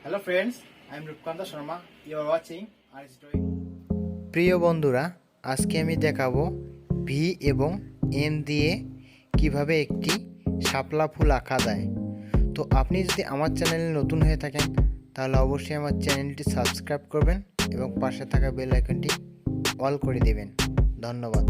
Hello friends, I am Rupkanto Sharma. You are watching our story. প্রিয় বন্ধুরা, আজকে আমি দেখাবো ভি এবং এম দিয়ে কিভাবে একটি শাপলা ফুল আঁকা যায়। তো আপনি যদি আমার চ্যানেলে নতুন হয়ে থাকেন তাহলে অবশ্যই আমার চ্যানেলটি সাবস্ক্রাইব করবেন এবং পাশে থাকা বেল আইকনটি অল করে দেবেন। ধন্যবাদ।